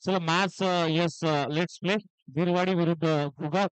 चला match yes let's play. गिरवाडी विरुद्ध भुगा.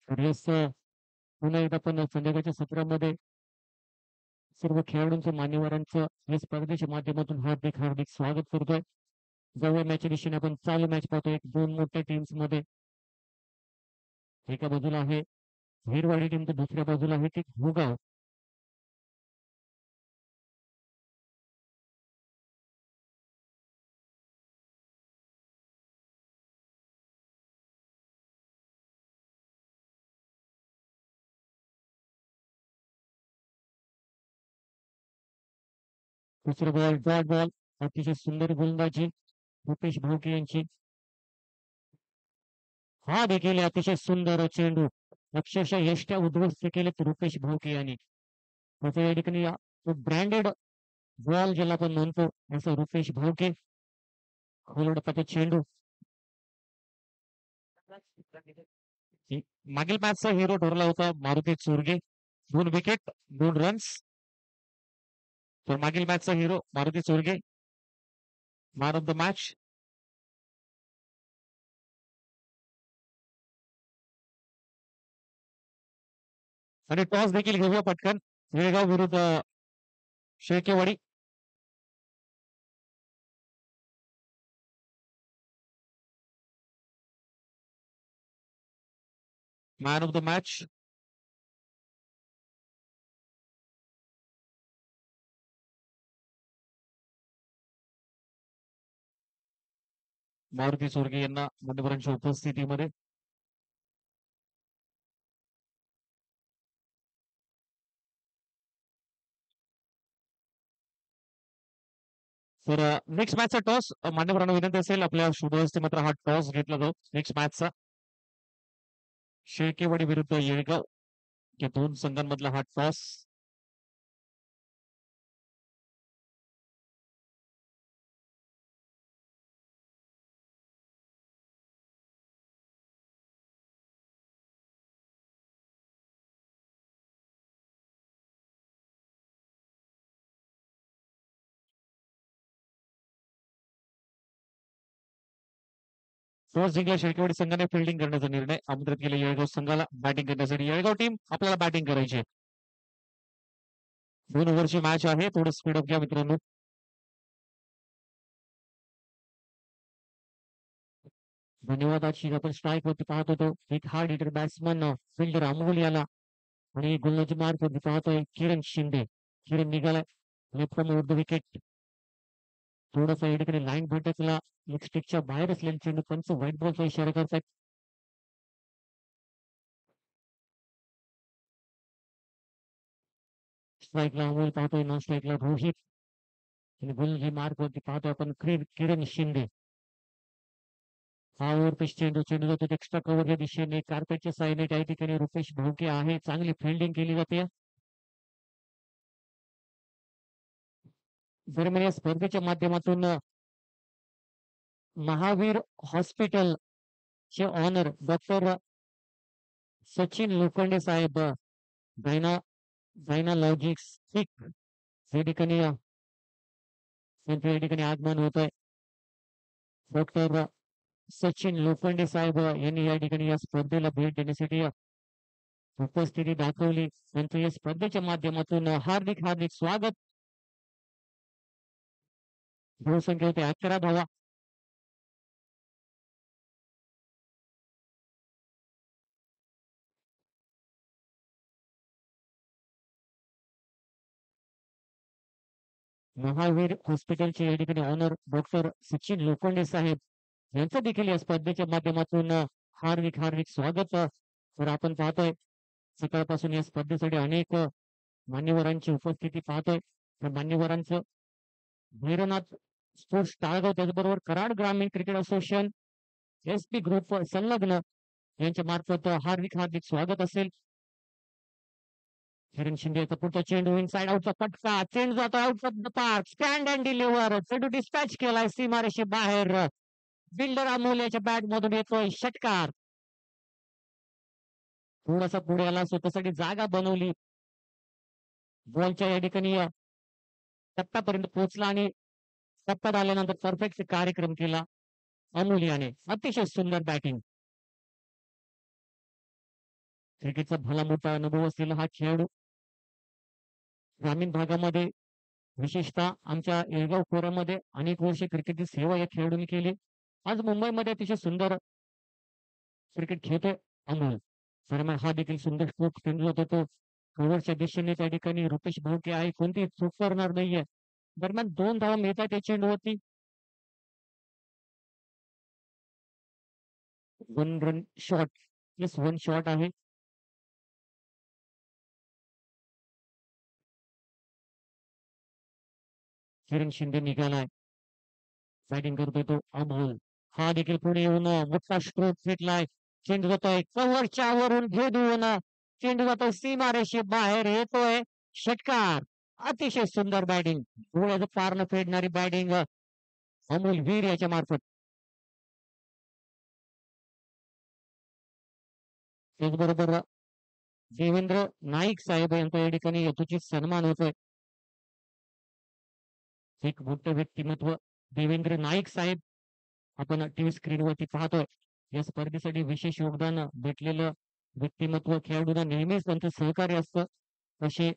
येस पुन्हा एकदा पण संध्याकाळच्या सत्रामध्ये सर्व खेळाडूंचं मान्यवरांचं या स्पर्धेच्या माध्यमातून हार्दिक हार्दिक स्वागत करतोय. जवळ मॅच दिशेने आपण चालू मॅच पाहतोय दोन मोठ्या टीम्स मध्ये. एका बाजूला आहे हिरवाडी टीम तर दुसऱ्या बाजूला आहे ती भुगाव. दुसरा बॉल डॉट बॉल. अतिशय सुंदर गोलंदाजी रुपेश भाऊके यांची. हा देखील अतिशय सुंदर चेंडू अक्षरशः यष्ट्या उद्ध्वस्त केलेत रुपेश भाऊके यांनी. त्याच्या या ठिकाणी ब्रँडेड बॉल ज्याला आपण म्हणतो असं रुपेश भाऊके. खोलडपाचा चेंडू. मागील मॅचचा हिरो ठरला होता मारुती चोरगे. 2 wicket 2 runs. तर मागील मॅचचा hero Maruti Chorge man of the match. आणि टॉस देखील घेऊया पटकन. वेळगाव विरुद्ध Shelkewadi. Man of the match Maruti Chorge यांना मान्यवरांच्या उपस्थितीमध्ये. तर नेक्स्ट मॅचचा टॉस मान्यवरांना विनंती असेल आपल्या शुभहस्ते मात्र हा टॉस घेतला जाऊ नेक्स्ट मॅचचा. शेळकेवाडी विरुद्ध येळगाव या दोन संघांमधला हा टॉस. टॉस जिंकला शेळकेवाडी संघाने फिल्डिंग करण्याचा निर्णय आमंत्रित केला येळगाव संघाला बॅटिंग करण्यासाठी. येळगाव टीम आपल्याला बॅटिंग करायची आहे. 2 ओव्हरची मॅच आहे. थोडं स्पीड अप घ्या मित्रांनो. धन्यवाद. आज आपण स्ट्राईक वरती पाहत होतो एक hard hitter batsman fielder Amol याला. आणि गोलंदाजी मार्क वरती पाहतोय किरण शिंदे. किरण निघालाय लेफ्ट विरुद्ध विकेट. थोडासा या ठिकाणी लाईन भटकला. एक स्टिकच्या बाहेर असलेले चेंडू पंच व्हाईट बॉलचा इशारा करतायत. स्ट्राईकला अमोल पाहतोय नॉन स्ट्राईकला रोहित. आणि गोलंदाजी मार्क वरती पाहतोय आपण किरण शिंदे. हा ओव्हर पिच चेंडू चेंडू जातो एक्स्ट्रा कव्हरच्या दिशेने कार्पेटच्या साईडने त्या ठिकाणी रुपेश भाऊके आहे. चांगली फिल्डिंग केली जाते. दरम्यान या स्पर्धेच्या माध्यमातून महावीर हॉस्पिटल चे ऑनर डॉक्टर सचिन लोखंडे साहेब गायनालॉजिक्स या ठिकाणी त्यांचं या ठिकाणी आगमन होत आहे. डॉक्टर सचिन लोखंडे साहेब यांनी या ठिकाणी या स्पर्धेला भेट देण्यासाठी उपस्थिती दाखवली. त्यांचं या स्पर्धेच्या माध्यमातून हार्दिक हार्दिक स्वागत. धावसंख्या होते 11 धावा. महावीर हॉस्पिटलचे या ठिकाणी ऑनर डॉक्टर सचिन लोखंडे साहेब यांचं देखील या स्पर्धेच्या माध्यमातून हार्दिक हार्दिक स्वागत. तर आपण पाहतोय सकाळपासून या स्पर्धेसाठी अनेक मान्यवरांची उपस्थिती पाहतोय. तर मान्यवरांचं भैरवनाथ स्पोर्ट्स टाळगाव त्याचबरोबर कराड ग्रामीण क्रिकेट असोसिएशन एस-पी ग्रुप संलग्न यांच्या मार्फत हार्दिक हार्दिक स्वागत असेल. किरण शिंदेचा पुढचा चेंडू इनसाइड आउटचा फटका. चेंडू जातो out of the park. Stand and deliver. चेंडू डिस्पॅच केलाय सीमारेषे बाहेर. बिल्डर अमोल याच्या बॅट मधून येतोय षटकार. थोडासा पुढे आला स्वतःसाठी जागा बनवली. बॉलच्या या ठिकाणी टप्प्यापर्यंत पोहोचला आणि टप्प्यात आल्यानंतर परफेक्ट कार्यक्रम केला अमोल याने. अतिशय सुंदर बॅटिंग. क्रिकेटचा भला मोठा अनुभव असलेला हा खेळाडू ग्रामीण भागामध्ये विशेषतः आमच्या येळगाव खोऱ्यामध्ये अनेक वर्षे क्रिकेटची सेवा या खेळाडूंनी केली. आज मुंबईमध्ये अतिशय सुंदर क्रिकेट खेळतोय अमोल. दरम्यान हा देखील सुंदर स्ट्रोक होतो तो कव्हरच्या दिशेने त्या ठिकाणी रुपेश भाऊके आहे कोणती चूक करणार नाहीये. दरम्यान 2 धावा मिळतात त्या चेंडूवरती. 1 रन शॉट प्लस 1 शॉट आहे. किरण शिंदे निघालाय. बॅटिंग करतोय तो अमोल. हा देखील पुढे येऊन मोठा स्ट्रोक घेतलाय. चेंडू जातोय कव्हरच्या वरून घेऊन चेंडू जातोय सीमारेषे बाहेर येतोय षटकार. अतिशय सुंदर बॅटिंग. डोळ्याचं पारणं फेडणारी बॅटिंग अमोल वीर याच्या मार्फत. त्याचबरोबर देवेंद्र नाईक साहेब यांचा या ठिकाणी यथोचित सन्मान होतोय. एक मोठं व्यक्तिमत्व देवेंद्र नाईक साहेब आपण टीव्ही स्क्रीनवरती पाहतोय. या स्पर्धेसाठी विशेष योगदान भेटलेलं व्यक्तिमत्व खेळाडूंना नेहमीच त्यांचं सहकार्य असतं. असे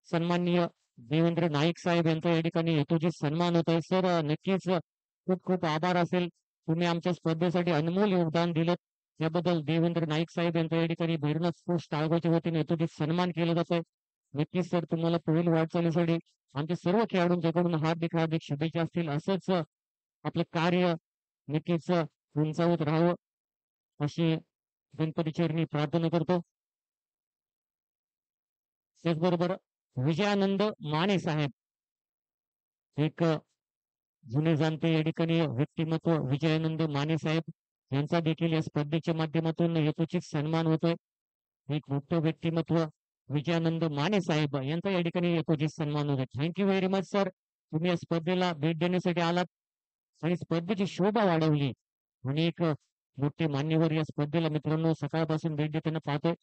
सन्माननीय देवेंद्र नाईक साहेब यांचा या ठिकाणी यथोचित सन्मान होत आहे. सर नक्कीच खूप खूप आभार असेल. तुम्ही आमच्या स्पर्धेसाठी अनमोल योगदान दिलं याबद्दल देवेंद्र नाईक साहेब यांचा या ठिकाणी भैरवनाथ स्पोर्ट्स टाळगावच्या वतीने यथोचित सन्मान केला जात आहे. नक्कीच सर तुम्हाला पुढील वाटचालीसाठी आमच्या सर्व खेळाडूंच्याकडून हार्दिक हार्दिक शुभेच्छा असतील. असंच आपलं कार्य नक्कीच उंचावत राहावं अशी गणपती चरणी प्रार्थना करतो. त्याचबरोबर विजयानंद माने साहेब एक जुने जाणते या ठिकाणी व्यक्तिमत्व विजयानंद माने साहेब यांचा देखील या स्पर्धेच्या माध्यमातून यथोचित सन्मान होतोय. एक मोठं व्यक्तिमत्व विजयानंद माने साहेब यांचा या ठिकाणी यथोचित सन्मान होतोय. Thank you very much sir. तुम्ही या स्पर्धेला भेट देण्यासाठी आलात आणि स्पर्धेची शोभा वाढवली. अनेक मोठे मान्यवर या स्पर्धेला मित्रांनो सकाळपासून भेट देताना पाहतोय.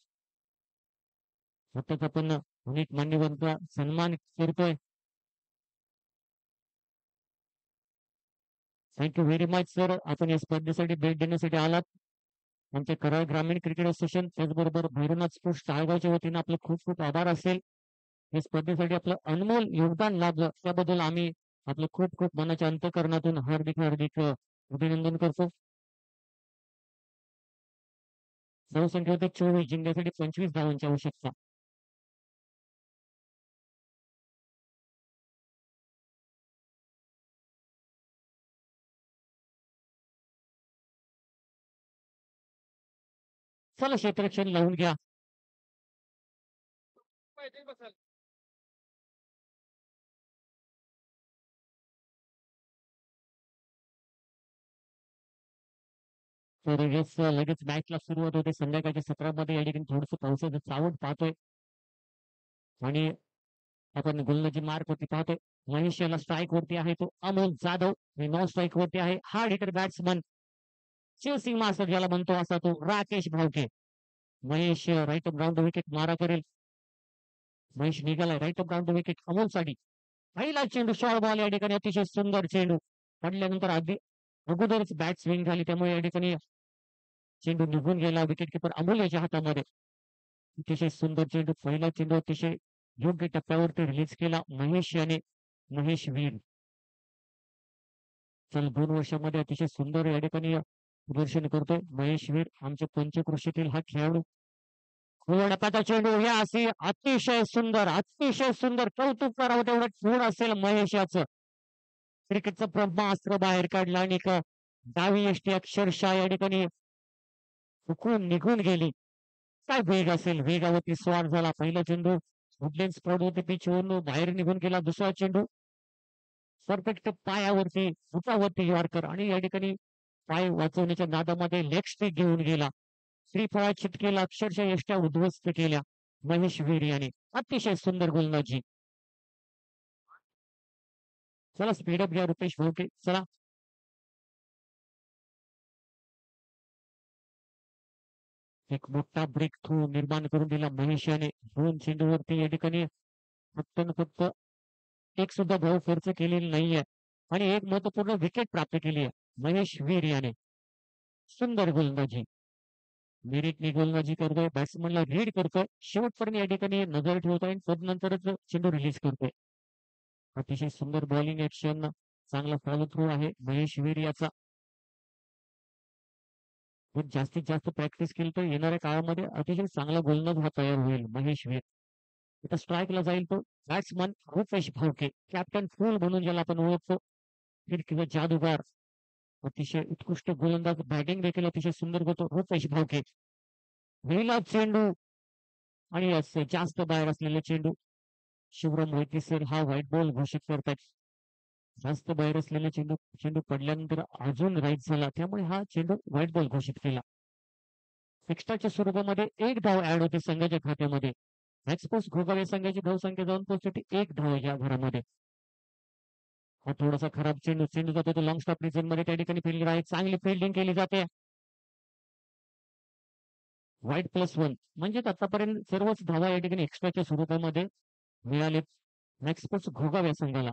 सतत आपण अनेक मान्यवरांचा सन्मान करतोय. Thank you very much sir. आपण या स्पर्धेसाठी भेट देण्यासाठी आलात. आमच्या कराड ग्रामीण क्रिकेट असोसिएशन त्याचबरोबर भैरवनाथ स्पोर्ट्स टाळगावच्या वतीने आपले खूप खूप आभार असेल. या स्पर्धेसाठी आपलं अनमोल योगदान लाभलं त्याबद्दल आम्ही आपलं खूप खूप मनाच्या अंतःकरणातून हार्दिक हार्दिक अभिनंदन करतो. धावसंख्या होते 24 जिंकण्यासाठी 25 धावांची आवश्यकता. चला क्षेत्ररक्षण लावून घ्या. तर लगेच मॅचला सुरुवात होते. संध्याकाळच्या सत्रामध्ये या ठिकाणी थोडंसं पावसाचं सावट पाहतोय आणि आपण गोलंदाजी मार्क वरती पाहतोय. महेश याला स्ट्राईक वरती आहे तो अमोल जाधव नॉन स्ट्राईक वरती आहे. Hard hitter batsman Shivsingh master ज्याला म्हणतो असा तो Rakesh Bhavke. Mahesh right off ground wicket मारा करेल. महेश निघालाय right off ground wicket Amol साठी. पहिला चेंडू शॉर्ट बॉल या ठिकाणी अतिशय सुंदर चेंडू पडल्यानंतर आधी अगोदरच बॅट स्विंग झाली त्यामुळे या ठिकाणी चेंडू निघून गेला. विकेट किपर अमोल याच्या हातामध्ये. अतिशय सुंदर चेंडू पहिला चेंडू अतिशय योग्य टप्प्यावरती रिलीज केला महेश याने. महेश वीर चल 2 वर्षामध्ये अतिशय सुंदर या ठिकाणी प्रदर्शन करतोय महेश वीर. आमच्या पंचक्रोशीतील हा खेळाडू टप्प्याचा चेंडू या असे अतिशय सुंदर कौतुक करावं तेवढं थोड असेल महेश याचं. क्रिकेटचं ब्रह्मास्त्र बाहेर काढला आणि डावी यष्टी अक्षरशः या ठिकाणी चुकून निघून गेली. काय वेग असेल, वेगावरती स्वार झाला. पहिला चेंडू वुडलँड स्पॉट होते पिचवरून बाहेर निघून गेला. दुसरा चेंडू परफेक्ट पायावरती, फुटावरती यॉर्कर आणि या ठिकाणी पाय वाचवण्याच्या नादामध्ये लेग स्ट्रिक घेऊन गेला. श्रीफळा चिटकेला अक्षरशः यष्ट्या उद्ध्वस्त केल्या महेश वीर याने. अतिशय सुंदर गोलंदाजी. चला स्पीडअप घ्या रुपेश भाऊके. चला एक मोठा ब्रेक थ्रू निर्माण करून दिला महेश याने. दोन चेंडूवरती या ठिकाणी फक्त न फक्त एक सुद्धा धाव खर्च केलेली नाहीये आणि एक महत्वपूर्ण विकेट प्राप्त केली आहे महेश वीर याने. सुंदर गोलंदाजी. मेरिटने गोलंदाजी करतोय, बॅट्समनला रीड करतोय, शेवटपर्यंत या ठिकाणी नजर ठेवतोय आणि तदनंतरच चेंडू रिलीज करतोय. अतिशय सुंदर बॉलिंग ऍक्शन, चांगला फॉलो थ्रू आहे महेश वीर याचा. पण जास्तीत जास्त प्रॅक्टिस केली तर येणाऱ्या काळामध्ये अतिशय चांगला गोलंदाज हा तयार होईल महेश वीर. आता स्ट्राईकला जाईल तो बॅट्समन रुपेश भावके, कॅप्टन फुल म्हणून ज्याला आपण ओळखतो, किंवा जादूगार. अतिशय उत्कृष्ट गोलंदाज, बॅटिंग देखील अतिशय सुंदर करतो रुपेश भावके. पहिला चेंडू आणि असे जास्त बाहेर असलेले चेंडू शिवराम मोहिते सर हा व्हाईट बॉल घोषित करतात. जास्त बाहेर असलेला चेंडू चेंडू पडल्यानंतर अजून राईट झाला, त्यामुळे हा चेंडू व्हाईट बॉल घोषित केला. एक्स्ट्राच्या स्वरूपामध्ये एक धाव ऍड होते संघाच्या खात्यामध्ये. एक्सपोर्ट घोगावे संघाची धावसंख्या जाऊन पोहोचते एक धाव या घरामध्ये. हा थोडासा खराब चेंडू चेंडू जातो तो लॉंग स्टॉप रिझन मध्ये, त्या ठिकाणी फिल्डिंग आहे, चांगली फिल्डिंग केली जाते. व्हाईट +1 म्हणजे आतापर्यंत सर्वच धावा या ठिकाणी एक्स्ट्राच्या स्वरूपामध्ये मिळाले एक्सपोर्ट घोगाव्या संघाला.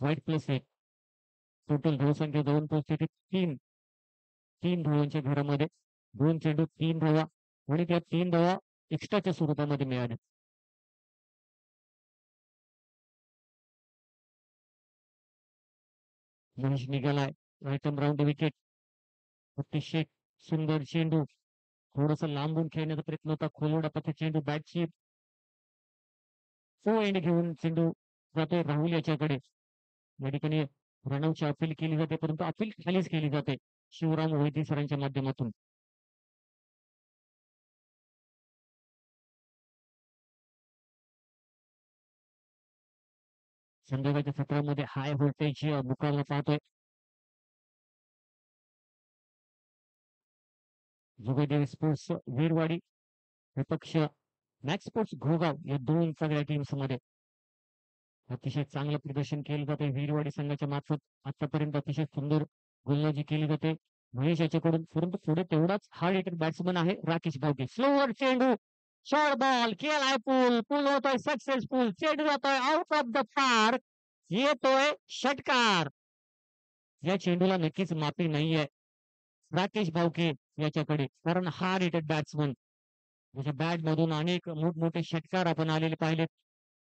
व्हाईट +1 टोटल धावसंख्या जाऊन पोहोचते तीन तीन धावांच्या घरामध्ये. दोन चेंडू 3 धावा आणि त्या 3 धावा एक्स्ट्राच्या स्वरूपामध्ये मिळाल्या. महेश निघालाय रायटम राऊंड विकेट. अतिशय सुंदर चेंडू, थोडासा लांबून खेळण्याचा प्रयत्न होता, खोलवडा पथ चेंडू बॅटची फो एंड घेऊन चेंडू जातोय राहुल याच्याकडे. या ठिकाणी रनआउटची अपील केली जाते, परंतु अपील खालीच केली जाते शिवराम मोहिते सरांच्या माध्यमातून. संध्याकाळच्या सत्रामध्ये हाय व्होल्टेज मुकाबला पाहतोय. जुगदेव स्पोर्ट्स वीरवाडी विपक्ष मॅक्स स्पोर्ट्स घोगाव या दोन सगळ्या टीम्स मध्ये अतिशय चांगलं प्रदर्शन केलं जाते वीरवाडी संघाच्या मार्फत. आतापर्यंत अतिशय सुंदर गोलंदाजी केली जाते महेश याच्याकडून, परंतु पुढे तेवढाच हार्ड हिटर बॅट्समन आहे राकेश भावके. स्लोअर चेंडू, शॉर्ट बॉल केलाय, पूल पूल होतोय सक्सेसफुल, चेंडू जातोय आउट ऑफ द पार्क, येतोय षटकार. या चेंडूला नक्कीच माफी नाहीये राकेश भावके याच्याकडे, कारण हार्ड हिटर बॅट्समन, त्याच्या बॅट मधून अनेक मोठमोठे षटकार आपण आलेले पाहिलेत.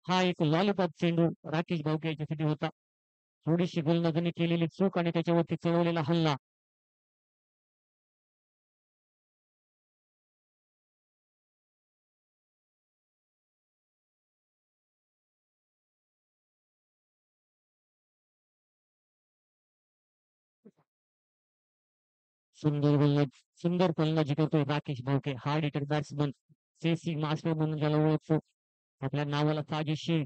हा एक लॉलीपॉप चेंडू राकेश भावके याच्यासाठी होता. थोडीशी गोलंदाजांनी केलेली चूक आणि त्याच्यावरती चढवलेला हल्ला. सुंदर गोलंदाज, सुंदर फलंदाजी करतोय Rakesh Bhavke, hard hitter batsman, CC master म्हणून ज्याला ओळखतो, आपल्या नावाला साजेशी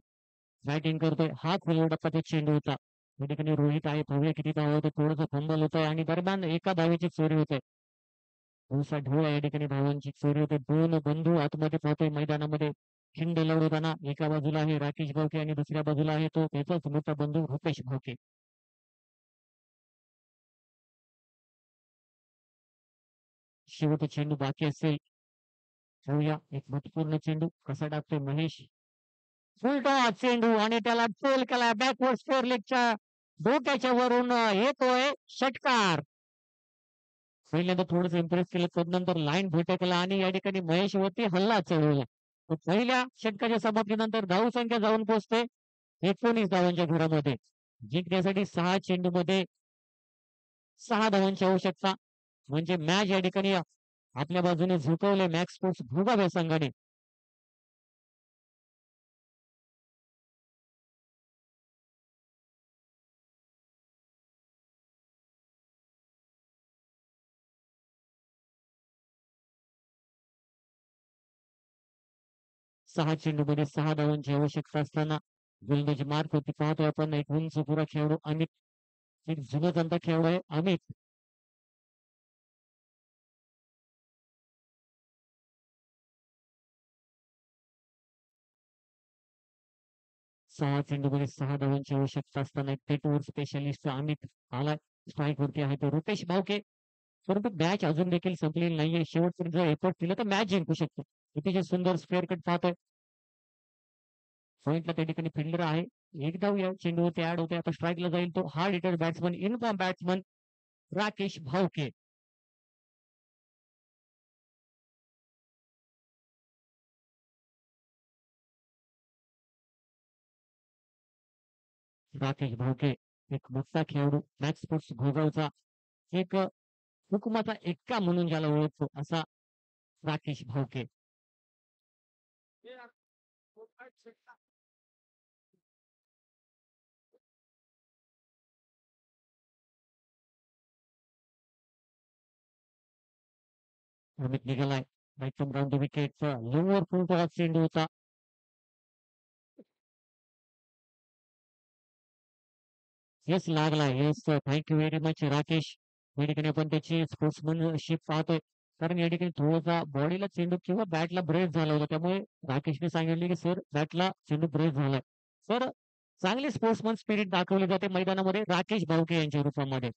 बॅटिंग करतोय. हा खेळोडा चेंडू होता. या ठिकाणी रोहित आहे, भव्य किती धाव होते, थोडंसं फंबल होत आहे आणि दरम्यान एका धावेची चोरी होते. दिवसा ढोळ या ठिकाणी धावांची चोरी होते. दोन बंधू आतमध्ये पाहतोय मैदानामध्ये खिंड लढवताना. एका बाजूला आहे राकेश भावके आणि दुसऱ्या बाजूला आहे तो त्याचाच मोठा बंधू रुपेश भावके. शेवट चेंडू बाकी असेल, ठेवूया एक महत्वपूर्ण चेंडू कसा टाकतोय महेश. फुलटॉ चेंडू आणि त्याला ट्रोल केला बॅकवर्ड स्क्वेअर लेगच्या डोक्याच्या वरून येतोय षटकार. पहिल्यांदा थोडंसं इम्प्रेस केलं, तदनंतर लाईन भटकला आणि या ठिकाणी महेश वरती हल्ला चढवला. पहिल्या षटकाच्या समाप्तीनंतर धावसंख्या जाऊन पोहोचते 19 धावांच्या घरामध्ये. जिंकण्यासाठी 6 चेंडूमध्ये 6 धावांची आवश्यकता, म्हणजे मॅच या ठिकाणी आपल्या बाजूने झुकवले मॅक्स स्पोर्ट्स भोगाव्या संघाने. 6 चेंडूमध्ये 6 धावांची आवश्यकता असताना गोलंदाजी मार्फत पाहतोय आपण एक उंच पुरा खेळाडू अमित, एक जुना जाणता खेळाडू आहे अमित. 6 चेंडूमध्ये 6 धावांची आवश्यकता असताना एक थेट ओव्हर स्पेशलिस्ट अमित आला स्ट्राईक वरती आहे तो रुपेश भावके. परंतु मॅच अजून देखील संपलेली नाहीये. शेवटपर्यंत जर एफर्ट दिला तर मॅच जिंकू शकतो. अतिशय सुंदर स्क्वेअर कट पाहतोय. पॉइंटला त्या ठिकाणी फिल्डर आहे. एक धाव या चेंडूवरती ऍड होते. आता स्ट्राईकला जाईल तो hard hitter batsman income batsman Rakesh Bhavke. Rakesh Bhavke एक मोठा खेळाडू मॅच स्पोर्ट्स घोगावचा एक हुकुमाचा एक्का म्हणून ज्याला ओळखतो असा राकेश भावके. अमित निघालाय right from round the wicket lower full चेंडू होता. येस लागलाय yes thank you very much Rakesh. या ठिकाणी आपण त्याची स्पोर्ट्समनशिप पाहतोय. कारण या ठिकाणी थोडासा बॉडीला चेंडू किंवा बॅटला ब्रेस झाला होता त्यामुळे राकेशने सांगितले की सर बॅटला चेंडू ब्रेस झालाय. सर चांगले स्पोर्ट्समन स्पिरिट दाखवले जाते मैदानामध्ये राकेश भावके यांच्या रूपामध्ये.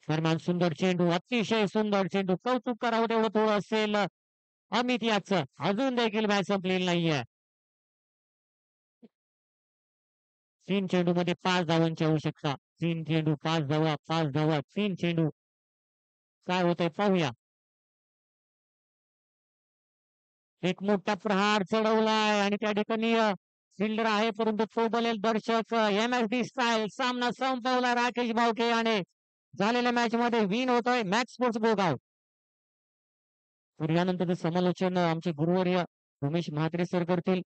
दरम्यान सुंदर चेंडू अतिशय सुंदर चेंडू कौतुक करावं तेवढं थोडं असेल अमित याचं. अजून देखील मॅच संपलेली नाहीये. 3 चेंडूमध्ये 5 धावांची आवश्यकता. 3 चेंडू 5 धावा 5 धावा 3 चेंडू काय होतंय पाहूया. एक मोठा प्रहार चढवलाय आणि त्या ठिकाणी फिल्डर आहे परंतु तो बोलेल दर्शक एम-एस-डी स्टाईल सामना संपवला राकेश भावके याने. झालेल्या मॅच मध्ये विन होतोय मॅक्स स्पोर्ट्स गोगाव. तर यानंतर समालोचन आमचे गुरुवर्य उमेश म्हात्रे सर करतील.